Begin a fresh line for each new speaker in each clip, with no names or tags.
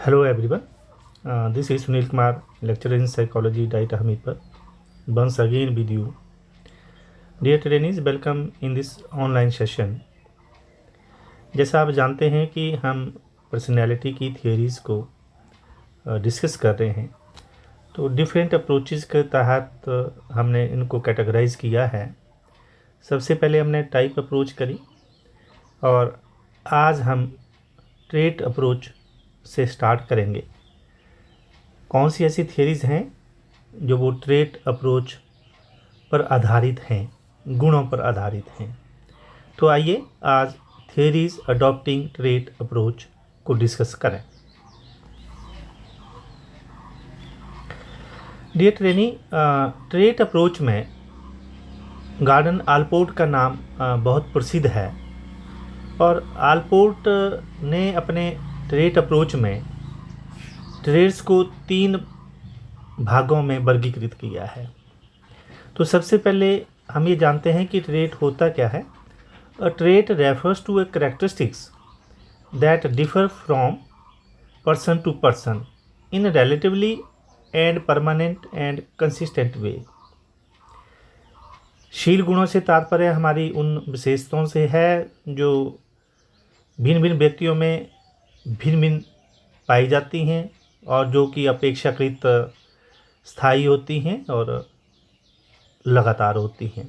Hello everyone, this is Sunil Kumar, lecturer in psychology, Diet Hamidpur. Once again with you. Dear trainees, welcome in this online session. जैसा आप जानते हैं कि हम personality की theories को डिस्कस कर रहे हैं, तो डिफरेंट अप्रोचेस के तहत हमने इनको कैटेगराइज किया है। सबसे पहले हमने टाइप अप्रोच करी और आज हम ट्रेट अप्रोच से स्टार्ट करेंगे। कौन सी ऐसी थियरीज़ हैं जो वो ट्रेट अप्रोच पर आधारित हैं, गुणों पर आधारित हैं। तो आइए आज थियरीज़ अडॉप्टिंग ट्रेट अप्रोच को डिस्कस करें। डियर ट्रेनी, ट्रेट अप्रोच में गॉर्डन आलपोर्ट का नाम बहुत प्रसिद्ध है और आलपोर्ट ने अपने ट्रेट अप्रोच में ट्रेट्स को 3 भागों में वर्गीकृत किया है। तो सबसे पहले हम ये जानते हैं कि ट्रेट होता क्या है। A trait refers to a characteristics that differ from person to person in relatively and permanent and consistent way. शील गुणों से तात्पर्य हमारी उन विशेषताओं से है जो भिन्न भिन्न व्यक्तियों में भिन्न भिन्न पाई जाती हैं और जो कि अपेक्षाकृत स्थायी होती हैं और लगातार होती हैं।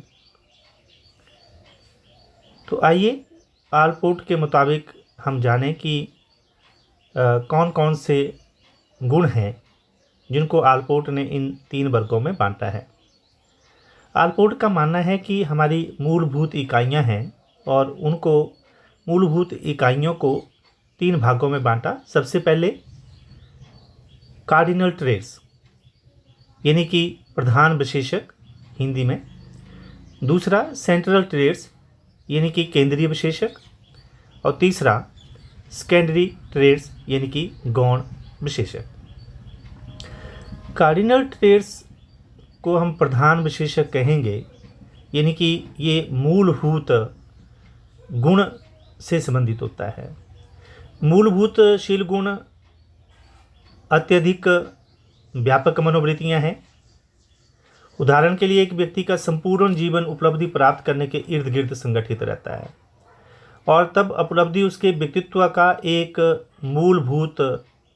तो आइए आलपोर्ट के मुताबिक हम जानें कि कौन कौन से गुण हैं जिनको आलपोर्ट ने इन 3 वर्गों में बांटा है। आलपोर्ट का मानना है कि हमारी मूलभूत इकाइयां हैं और उनको मूलभूत इकाइयों को 3 भागों में बांटा। सबसे पहले कार्डिनल ट्रेट्स यानी कि प्रधान विशेषक हिंदी में, दूसरा सेंट्रल ट्रेट्स यानी कि केंद्रीय विशेषक, और तीसरा सेकेंडरी ट्रेट्स यानी कि गौण विशेषक। कार्डिनल ट्रेट्स को हम प्रधान विशेषक कहेंगे यानी कि ये मूलभूत गुण से संबंधित होता है। मूलभूत शील गुण अत्यधिक व्यापक मनोवृत्तियां हैं। उदाहरण के लिए एक व्यक्ति का संपूर्ण जीवन उपलब्धि प्राप्त करने के इर्द गिर्द संगठित रहता है और तब उपलब्धि उसके व्यक्तित्व का एक मूलभूत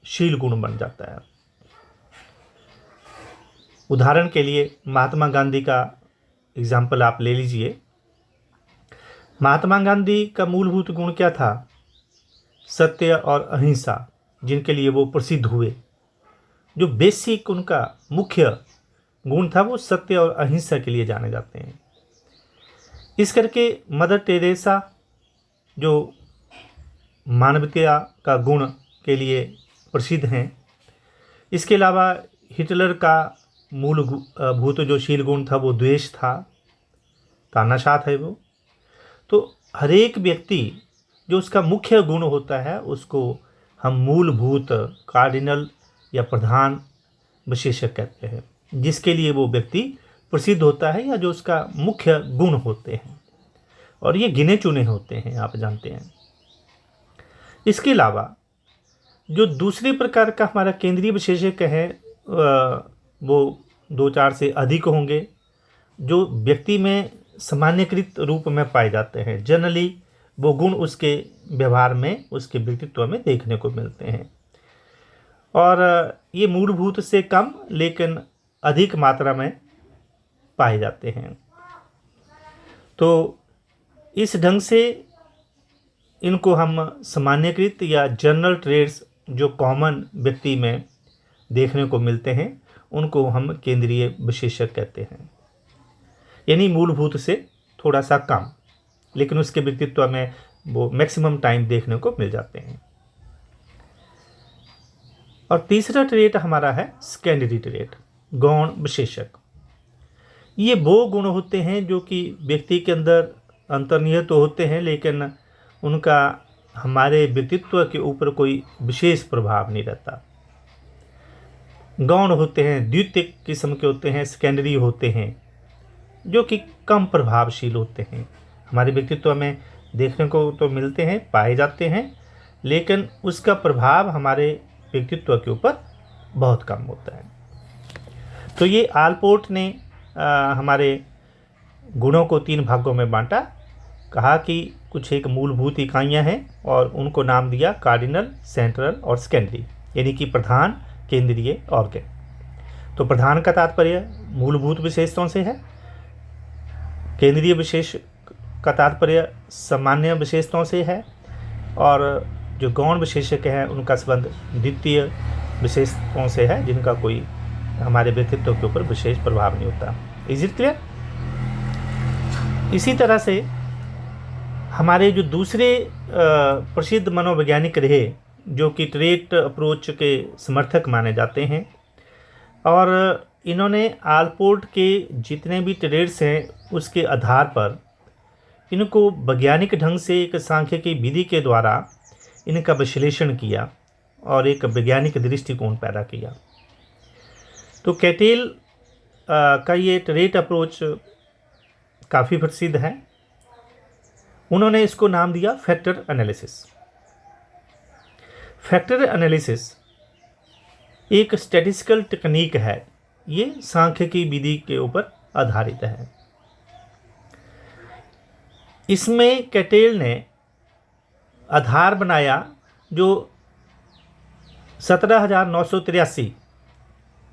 शील गुण बन जाता है। उदाहरण के लिए महात्मा गांधी का एग्जाम्पल आप ले लीजिए। महात्मा गांधी का मूलभूत गुण क्या था? सत्य और अहिंसा, जिनके लिए वो प्रसिद्ध हुए। जो बेसिक उनका मुख्य गुण था वो सत्य और अहिंसा के लिए जाने जाते हैं। इस करके मदर टेरेसा जो मानवता का गुण के लिए प्रसिद्ध हैं। इसके अलावा हिटलर का मूलभूत जो शील गुण था वो द्वेष था, तानाशाह है वो। तो हर एक व्यक्ति जो उसका मुख्य गुण होता है उसको हम मूलभूत कार्डिनल या प्रधान विशेषक कहते हैं, जिसके लिए वो व्यक्ति प्रसिद्ध होता है या जो उसका मुख्य गुण होते हैं, और ये गिने चुने होते हैं, आप जानते हैं। इसके अलावा जो दूसरे प्रकार का हमारा केंद्रीय विशेषक है वो 2-4 से अधिक होंगे, जो व्यक्ति में सामान्यकृत रूप में पाए जाते हैं। जनरली वो गुण उसके व्यवहार में, उसके व्यक्तित्व में देखने को मिलते हैं और ये मूलभूत से कम लेकिन अधिक मात्रा में पाए जाते हैं। तो इस ढंग से इनको हम सामान्यकृत या जनरल ट्रेट्स जो कॉमन व्यक्ति में देखने को मिलते हैं उनको हम केंद्रीय विशेषक कहते हैं, यानी मूलभूत से थोड़ा सा कम लेकिन उसके व्यक्तित्व में वो मैक्सिमम टाइम देखने को मिल जाते हैं। और तीसरा ट्रेट हमारा है सेकेंडरी ट्रेट, गौण विशेषक। ये वो गुण होते हैं जो कि व्यक्ति के अंदर अंतर्निहित तो होते हैं लेकिन उनका हमारे व्यक्तित्व के ऊपर कोई विशेष प्रभाव नहीं रहता। गौण होते हैं, द्वितीयक किस्म के होते हैं, सेकेंडरी होते हैं जो कि कम प्रभावशील होते हैं, हमारे व्यक्तित्व में देखने को तो मिलते हैं, पाए जाते हैं, लेकिन उसका प्रभाव हमारे व्यक्तित्व के ऊपर बहुत कम होता है। तो ये आलपोर्ट ने हमारे गुणों को 3 भागों में बांटा। कहा कि कुछ एक मूलभूत इकाइयां हैं और उनको नाम दिया कार्डिनल, सेंट्रल और सेकेंडरी, यानी कि प्रधान, केंद्रीय और गैर। तो प्रधान का तात्पर्य मूलभूत विशेषताओं से है, केंद्रीय विशेष का तात्पर्य सामान्य विशेषताओं से है, और जो गौण विशेषक हैं उनका संबंध द्वितीय विशेषताओं से है, जिनका कोई हमारे व्यक्तित्व के ऊपर विशेष प्रभाव नहीं होता। Is it clear? इसी तरह से हमारे जो दूसरे प्रसिद्ध मनोवैज्ञानिक रहे, जो कि ट्रेट अप्रोच के समर्थक माने जाते हैं, और इन्होंने आलपोर्ट के जितने भी ट्रेड्स हैं उसके आधार पर इनको वैज्ञानिक ढंग से एक सांख्यिकी विधि के द्वारा इनका विश्लेषण किया और एक वैज्ञानिक दृष्टिकोण पैदा किया। तो कैटेल का ये ट्रेट अप्रोच काफ़ी प्रसिद्ध है। उन्होंने इसको नाम दिया फैक्टर एनालिसिस। फैक्टर एनालिसिस एक स्टैटिस्टिकल टेक्निक है, ये सांख्यिकी विधि के ऊपर आधारित है। इसमें कैटेल ने आधार बनाया जो 17,983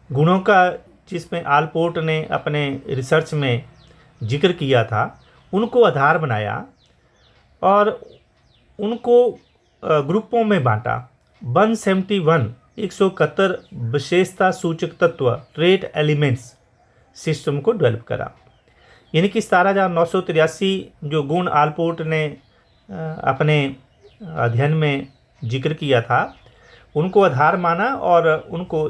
गुणों का, जिसमें आलपोर्ट ने अपने रिसर्च में जिक्र किया था, उनको आधार बनाया और उनको ग्रुपों में बांटा। 171 विशेषता सूचक तत्व ट्रेट एलिमेंट्स सिस्टम को डेवलप करा। यानी कि 17,983 जो गुण आलपोर्ट ने अपने अध्ययन में जिक्र किया था, उनको आधार माना और उनको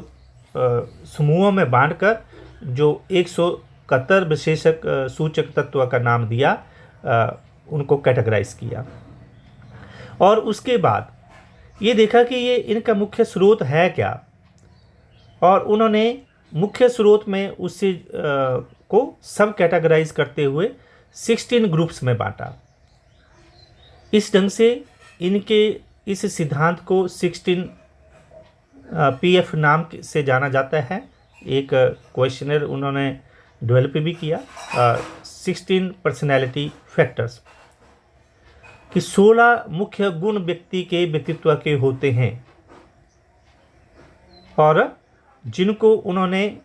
समूहों में बांटकर जो 171 विशेषक सूचक तत्व का नाम दिया, उनको कैटेगराइज किया। और उसके बाद ये देखा कि ये इनका मुख्य स्रोत है क्या, और उन्होंने मुख्य स्रोत में उससे को सब कैटेगराइज करते हुए 16 ग्रुप्स में बांटा। इस ढंग से इनके इस सिद्धांत को 16 PF नाम से जाना जाता है। एक क्वेश्चनर उन्होंने डेवलप भी किया, 16 पर्सनैलिटी फैक्टर्स, कि 16 मुख्य गुण व्यक्ति के व्यक्तित्व के होते हैं और जिनको उन्होंने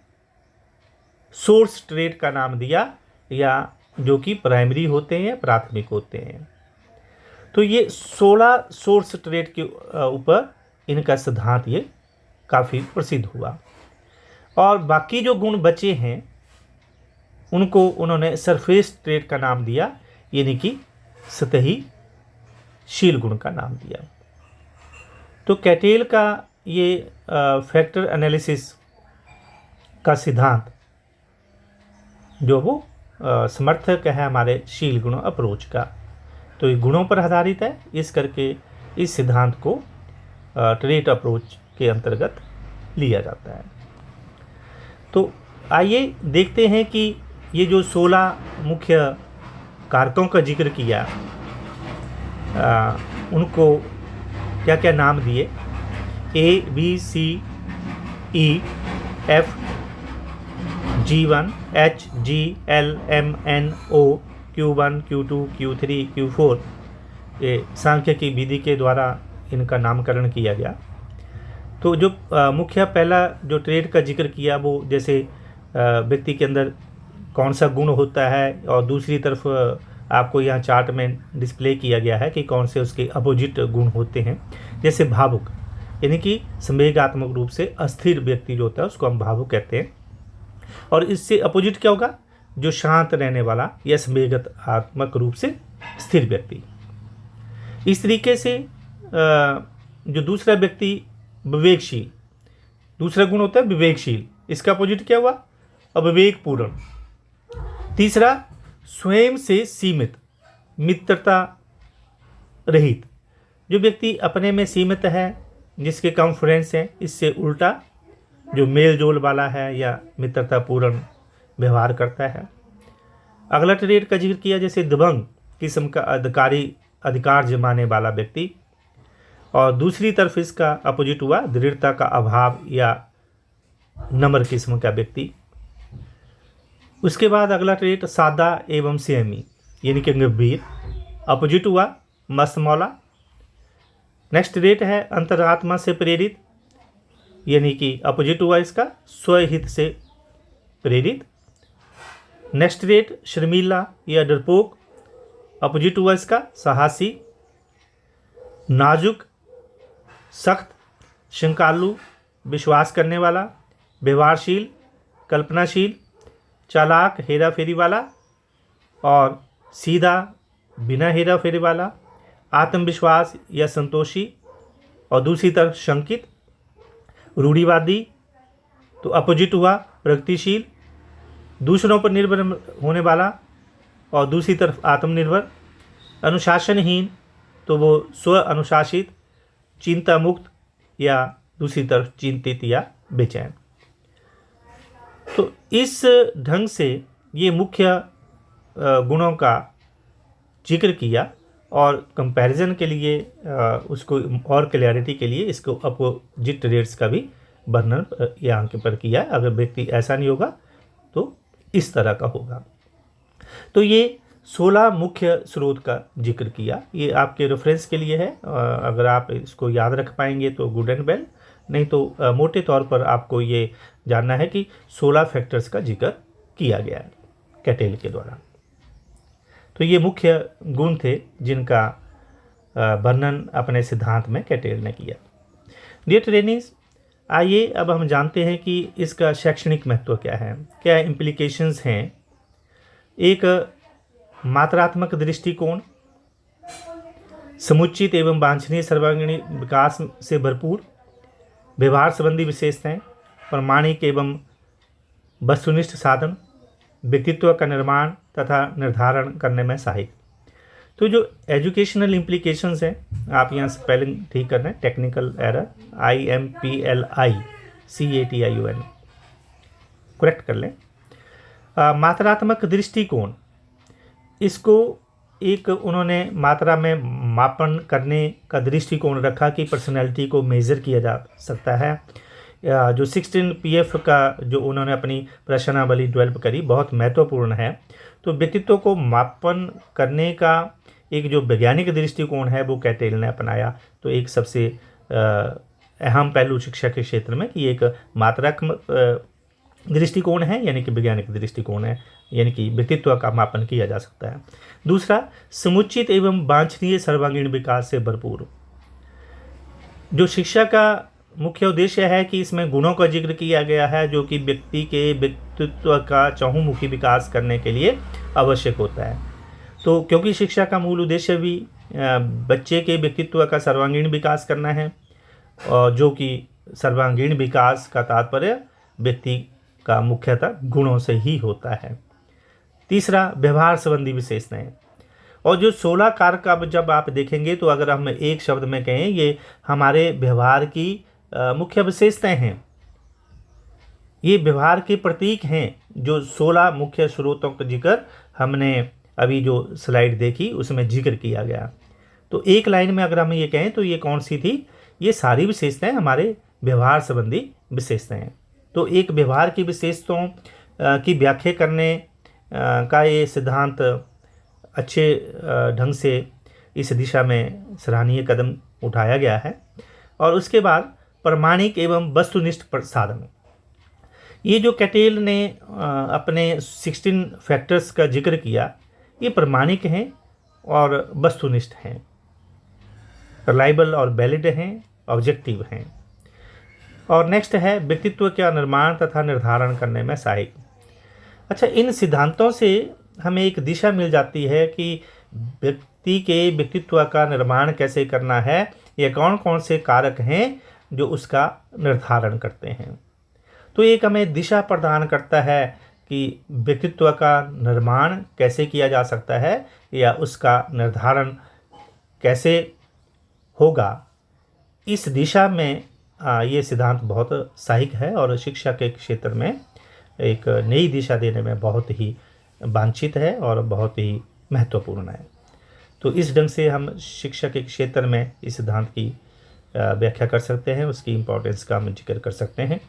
सोर्स ट्रेट का नाम दिया, या जो कि प्राइमरी होते हैं, प्राथमिक होते हैं। तो ये 16 सोर्स ट्रेट के ऊपर इनका सिद्धांत ये काफ़ी प्रसिद्ध हुआ, और बाकी जो गुण बचे हैं उनको उन्होंने सरफेस ट्रेट का नाम दिया, यानी कि सतही शील गुण का नाम दिया। तो कैटेल का ये फैक्टर एनालिसिस का सिद्धांत जो वो समर्थक है हमारे शील गुण अप्रोच का, तो ये गुणों पर आधारित है। इस करके इस सिद्धांत को ट्रेट अप्रोच के अंतर्गत लिया जाता है। तो आइए देखते हैं कि ये जो 16 मुख्य कारकों का जिक्र किया, उनको क्या क्या नाम दिए। ABCEF G1 HGLMNO Q1 Q2 Q3 Q4, ये सांख्यिकी विधि के द्वारा इनका नामकरण किया गया। तो जो मुख्य पहला जो ट्रेट का जिक्र किया, वो जैसे व्यक्ति के अंदर कौन सा गुण होता है, और दूसरी तरफ आपको यहाँ चार्ट में डिस्प्ले किया गया है कि कौन से उसके अपोजिट गुण होते हैं। जैसे भावुक, यानी कि संवेगात्मक रूप से अस्थिर व्यक्ति जो होता है उसको हम भावुक कहते हैं, और इससे अपोजिट क्या होगा, जो शांत रहने वाला या संवेगात्मक रूप से स्थिर व्यक्ति। इस तरीके से जो दूसरा व्यक्ति विवेकशील, दूसरा गुण होता है विवेकशील, इसका अपोजिट क्या हुआ, अविवेकपूर्ण। तीसरा स्वयं से सीमित, मित्रता रहित, जो व्यक्ति अपने में सीमित है, जिसके कम फ्रेंड्स हैं, इससे उल्टा जो मेल जोल वाला है या मित्रतापूर्ण व्यवहार करता है। अगला ट्रेट का जिक्र किया जैसे दबंग किस्म का अधिकार जमाने वाला व्यक्ति, और दूसरी तरफ इसका अपोजिट हुआ दृढ़ता का अभाव या नम्र किस्म का व्यक्ति। उसके बाद अगला ट्रेट सादा एवं संयमी यानी कि गंभीर, अपोजिट हुआ मस्तमौला। नेक्स्ट ट्रेट है अंतरात्मा से प्रेरित यानी कि अपोजिट हुआ इसका स्वहित से प्रेरित। नेक्स्ट ट्रेट शर्मीला या डरपोक, अपोजिट हुआ इसका साहसी। नाजुक, सख्त, शंकालु, विश्वास करने वाला, व्यवहारशील, कल्पनाशील, चालाक, हेरा फेरी वाला और सीधा, बिना हेरा फेरी वाला, आत्मविश्वास या संतोषी और दूसरी तरफ शंकित, रूढ़िवादी। तो अपोजिट हुआ प्रगतिशील, दूसरों पर निर्भर होने वाला और दूसरी तरफ आत्मनिर्भर। अनुशासनहीन, तो वो स्व अनुशासित, चिंता मुक्त या दूसरी तरफ चिंतित या बेचैन। तो इस ढंग से ये मुख्य गुणों का जिक्र किया और कंपैरिजन के लिए उसको और क्लैरिटी के लिए इसको अपोजिट ट्रेड्स का भी वर्णन यहाँ के पर किया। अगर व्यक्ति ऐसा नहीं होगा तो इस तरह का होगा। तो ये 16 मुख्य स्रोत का जिक्र किया। ये आपके रेफरेंस के लिए है, अगर आप इसको याद रख पाएंगे तो गुड एंड वेल, नहीं तो मोटे तौर पर आपको ये जानना है कि 16 फैक्टर्स का जिक्र किया गया है कैटेल के द्वारा। तो ये मुख्य गुण थे जिनका वर्णन अपने सिद्धांत में कैटेल ने किया। डियर ट्रेनिंग्स, आइए अब हम जानते हैं कि इसका शैक्षणिक महत्व क्या है, क्या इम्प्लीकेशंस हैं। एक मात्रात्मक दृष्टिकोण, समुचित एवं वांछनीय सर्वांगीण विकास से भरपूर, व्यवहार संबंधी विशेषताएं, प्रामाणिक एवं वस्तुनिष्ठ साधन, व्यक्तित्व का निर्माण तथा निर्धारण करने में सहायक। तो जो एजुकेशनल इम्प्लीकेशंस हैं, आप यहाँ स्पेलिंग ठीक कर रहे हैं, टेक्निकल एरर, IMPLICATION करेक्ट कर लें। मात्रात्मक दृष्टिकोण, इसको एक उन्होंने मात्रा में मापन करने का दृष्टिकोण रखा कि पर्सनैलिटी को मेज़र किया जा सकता है। जो 16 PF का जो उन्होंने अपनी प्रश्नावली डेवलप करी बहुत महत्वपूर्ण है। तो व्यक्तित्व को मापन करने का एक जो वैज्ञानिक दृष्टिकोण है वो कैटेल ने अपनाया। तो एक सबसे अहम पहलू शिक्षा के क्षेत्र में कि एक मात्रात्मक दृष्टिकोण है, यानी कि वैज्ञानिक दृष्टिकोण है, यानी कि व्यक्तित्व का मापन किया जा सकता है। दूसरा, समुचित एवं वांछनीय सर्वांगीण विकास से भरपूर। जो शिक्षा का मुख्य उद्देश्य है कि इसमें गुणों का जिक्र किया गया है जो कि व्यक्ति के व्यक्तित्व का चहुमुखी विकास करने के लिए आवश्यक होता है। तो क्योंकि शिक्षा का मूल उद्देश्य भी बच्चे के व्यक्तित्व का सर्वांगीण विकास करना है, और जो कि सर्वांगीण विकास का तात्पर्य व्यक्ति का मुख्यतः गुणों से ही होता है। तीसरा, व्यवहार संबंधी विशेषताएं। और जो 16 कारक अब जब आप देखेंगे तो अगर हम एक शब्द में कहें, ये हमारे व्यवहार की मुख्य विशेषताएं हैं, ये व्यवहार के प्रतीक हैं। जो 16 मुख्य स्रोतों का जिक्र हमने अभी जो स्लाइड देखी उसमें जिक्र किया गया। तो एक लाइन में अगर हम ये कहें तो ये कौन सी थी, ये सारी विशेषताएं हमारे व्यवहार संबंधी विशेषताएं हैं। तो एक व्यवहार की विशेषताओं की व्याख्या करने का ये सिद्धांत अच्छे ढंग से इस दिशा में सराहनीय कदम उठाया गया है। और उसके बाद प्रामाणिक एवं वस्तुनिष्ठ साधन, ये जो कैटेल ने अपने 16 फैक्टर्स का जिक्र किया, ये प्रामाणिक हैं और वस्तुनिष्ठ हैं, रिलायबल और वैलिड हैं, ऑब्जेक्टिव हैं। और नेक्स्ट है व्यक्तित्व का निर्माण तथा निर्धारण करने में सहायक। अच्छा, इन सिद्धांतों से हमें एक दिशा मिल जाती है कि व्यक्ति के व्यक्तित्व का निर्माण कैसे करना है, या कौन कौन से कारक हैं जो उसका निर्धारण करते हैं। तो एक हमें दिशा प्रदान करता है कि व्यक्तित्व का निर्माण कैसे किया जा सकता है या उसका निर्धारण कैसे होगा। इस दिशा में ये सिद्धांत बहुत सहायक है और शिक्षा के क्षेत्र में एक नई दिशा देने में बहुत ही वांछित है और बहुत ही महत्वपूर्ण है। तो इस ढंग से हम शिक्षा के क्षेत्र में इस सिद्धांत की व्याख्या कर सकते हैं, उसकी इम्पोर्टेंस का हम जिक्र कर सकते हैं।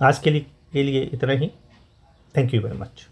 आज के लिए इतना ही। Thank you very much.